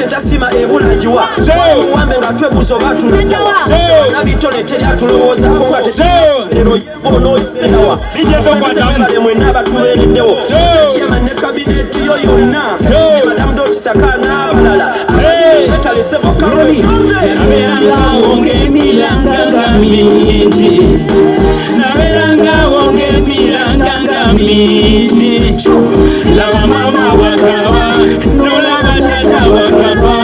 Tasima ebulajiwa wambe nga twebuzo batu na bitone teri atulowoza ko lero ono yenawa bale mwenda batuwereddewo chema ne cabinet yo yonna madam dot sakana balala tale sebo kaloni naberanga wonge milanga mingi naberanga wonge milanga mingi la mama wakawa nola batata wakawa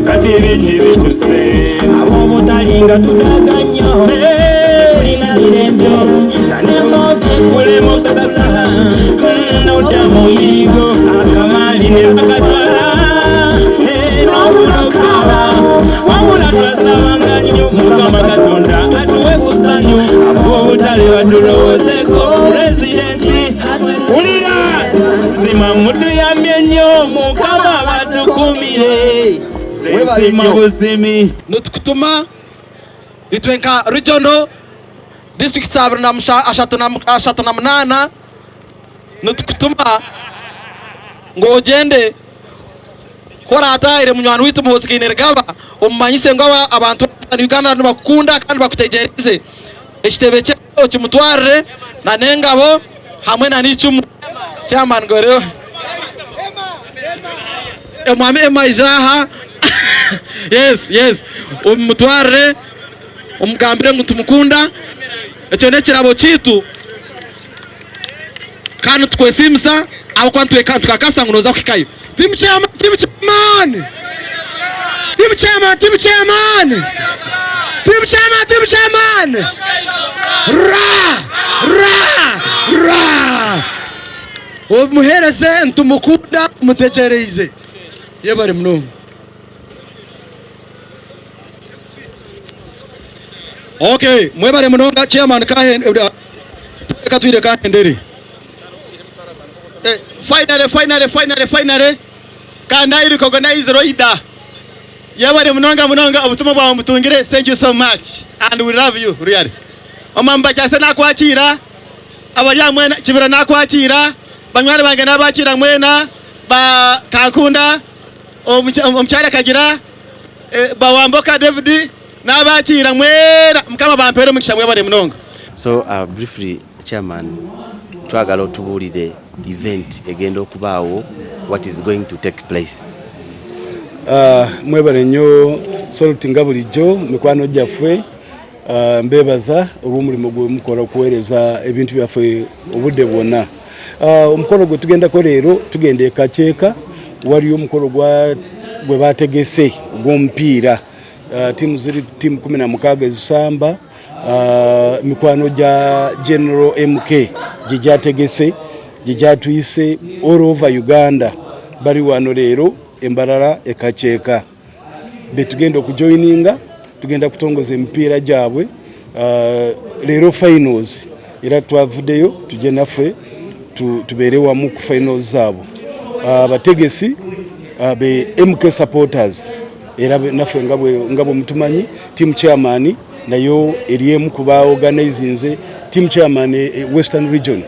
kati ebintu byose abo mutalinga tudaganyo kulina mirembyo nanemoze kulemo sasa nodamu yigo akamali ne bakatwala n'obulokaba wabula twasabanga nnyo mukama katonda atuwe kusanyu abo butale batulowoozeko pulezidenti ulira sima mutuyambye nnyo mukama batukumire Muhoozi nutukutuma litwenka regional district sabra na ashatu na munana nutukutuma ngo ogende kora ataire munywani witu Muhoozi Kainerugaba omumanyise ngo abantu Uganda bakukunda kandi bakutegereze ekitebe cyo kimutwarire na nengabo hamwe na n'icumu chairman gore emwami emajaha yes umutwarire umugambire ngo tumukunda ekyo nekirabo kitu kandi tukwesimisa abo kwantu tukakasa ngo noza kwikayo team chairman ra umuhereze ntumukunda umutegereze yebari mno. Okay, mwebare mnonga chairman katwire ka Engeri. Finally kana iri recognize Roida. Yabare mnonga obutuma bwa mutungire. Thank you so much and we love you really. Omamba cyase nakwakira abari amwena kibira nakwakira banywari bange nabakira mwena ba kankunda omchara kagira bawamboka David nabakira mwera mukama bampere mukisha mwebare mnonga. So briefly chairman twagala otubulire event egenda okubaawo what is going to take place. Mwebare nnyo Salute nga bulijjo mikwano gyaffe mbebaza obumulimo gwe mukola okuweereza ebintu byaffe obudde bwonna. Omukolo gwe tugendako leero tugenda Kakyeeka waliyo omukolo gwe bategese ogw'omupiira timu ziri timu 16 ezisamba mikwano gya General MK gyategese gyatuyise all over Uganda bali wano leero Mbarara Kakyeeka betugenda okujoininga tugenda kutongoza emipiira gyabwe leero finals era twavuddeyo tujje naffe tubeere wamu ku finals zaabo abategesi be MK supporters era naffe ngabo mutumanyi team chairman nayo eriemu kuba organizing team chairman Western region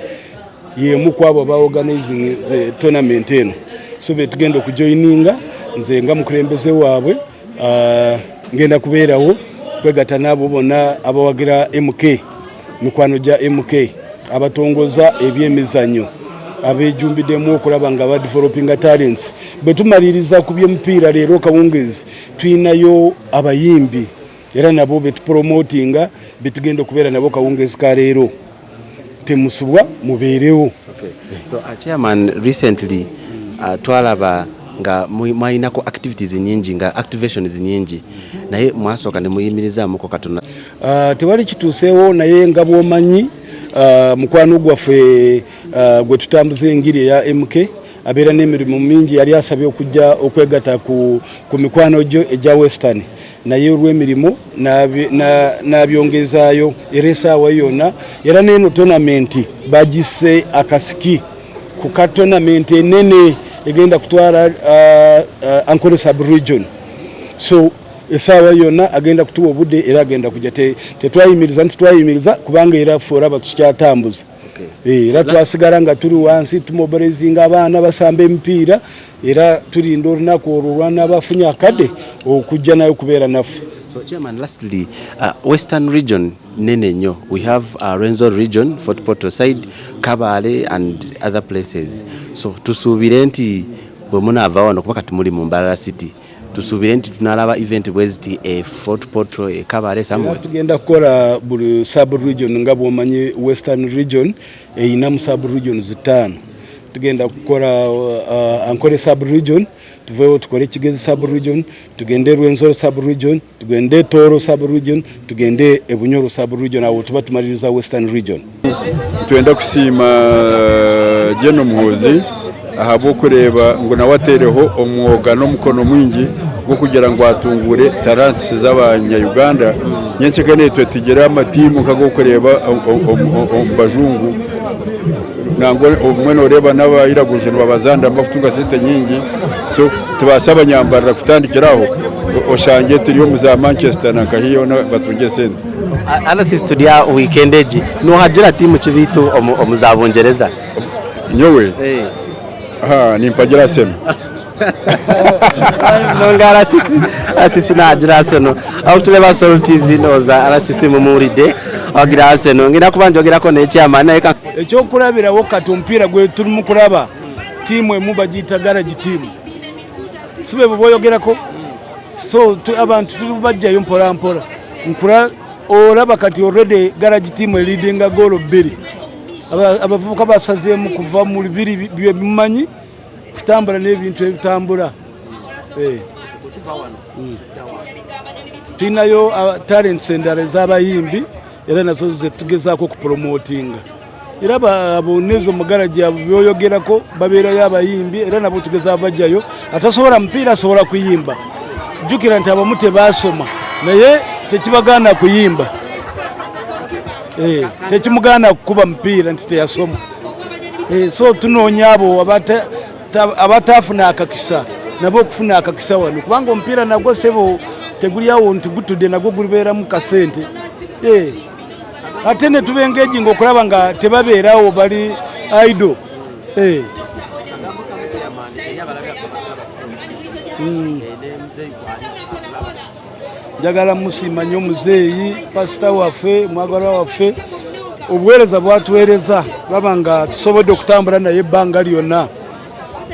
yemu kwabo ba organizing the tournament eno so betugenda okujoininga nze nga mukulembeze waabwe ngenda kubeerawo kwegatta nabo bonna abawagira MK mikwano gya MK abatongoza ebyemizanyo abejumbiddemu okulaba nga ba developing talents betumaliriza ku by'omupiira leero kawungezi tuyinayo abayimbi era nabo betupromotinga betugenda okubeera nabo kawungezi ka leero temusubwa mubeerewo Okay. So chairman, recently twalaba nga mwainako activities nyingi nga activations nyingi naye mwasoka ne muyimiriza muko katona tewali kituseewo naye nga bwomanyi mukwano gwaffe gwe tutambuza engeri ya MK abeera n'emirimu mingi yali asabye okujja okwegata ku mikwano gyo egya western naye olw'emirimu n'abyongezaayo era essaawa yonna era n'eno tonamenti bagisse akasiki ku ka tonamenti enene egenda kutwala Ankole sub-region. So essaawa yonna agenda kutuwa obudde era agenda kujja tetwayimiriza kubanga era ffe olaba tukyatambuza. Era twasigala nga tuli wansi tumobilizinga abaana basamba emipiira era tulinda olunaku olwo lwana abafunye akadde okujja nayo kubeera naffe. So chairman, lastly, western region nene nnyo. We have Renzo region, Fort Portal side, Kabale and other places. So tusuubire nti bwe munaava wano kuba kati muli mu Mbarara city tusuubire nti tunalaba event bweziti Fort Portal Kabale somewhere. Tugenda kukola buli sub region nga bwomanyi western region eyina mu sub regions 5. Tugenda kukola Ankole sub region, tuveewo tukole Kigezi sub region, tugende Rwenzori sub region, tugende Toro sub region, tugende Ebunyoro sub region, awo tuba tumaliriza western region. Twenda kusiima Jeno Muhoozi ahabo kureba ngo nawatereho omwoga n'omukono mwingi gwo kugira ngo atungure talents z'abanya-Uganda nyenche kane twe tugera amatimu kago kureba ombajungu nango omwene oreba n'abayiraguje babazanda bafutunga sente nyingi so tubasaba Nyambarara kutandikiraho oshange turiyo muza Manchester na kahiyo batunge sente ala studia weekend eji no hajira timu chibitu omuzabongereza nyowe nimpagira seno nongara sisi na hajira seno au tuleba Sol TV noza ala sisi mumuride agira seno ngina kubanjogera ko ne chairman naye ekyo kulabira wakati omupiira gwe tuli mu kulaba timu emu bagiyita garage team sibe boyogerako so abantu tubajjayo mpola mpola nkula olaba kati already garage team leading goal 2 abavubuka basazeemu kuva mu 2 byebimanyi kutambula n'ebintu ebitambula tunayo talents endala z'abayimbi era nazo zetugezaako kupromotinga era abonezo mu garage abo byoyogerako babeerayo abayimbi era nabo tugeza abajjayo atasobola mupiira asobola kuyimba jukira nti abamu tebasoma naye tekibagaana kuyimba tekimugana kukuba mupiira nti teyasoma so tunoonya abo abatafuna akakisa nabo okufuna akakisa wano kubanga omupiira nagwo sebo tegulyawo nti gutudde nagwo gulibeera mu kasente ate ne tubengeji ng'okulaba nga tebabeerawo bali idle njagala musiima nnyo muzeeyi pasita waffe mwagalwa waffe obuweereza bwatuweereza laba nga tusobodde okutambula naye ebbanga lyonna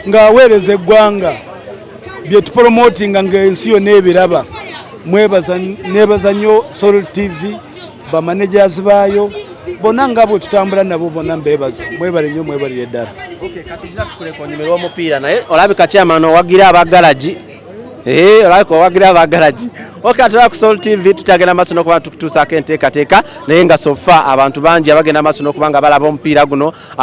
ng'aweereza eggwanga bye tupromotinga ng'ensi yonna ebiraba nebaza nnyo Sol TV bamanagers baayo bonna nga bwe tutambula nabo bonna mbebaza mwebale nnyo mwebalire ddala. Katujira tukule ku nyumero w'omupiira naye olabika chairman owagira abagalaji olabika owagira abagalaji atera ku Sol TV tutagenda maaso n'okuba tukutuusaako enteekateeka naye nga sofa abantu bangi abagenda maaso n'okuba nga balaba omupiira guno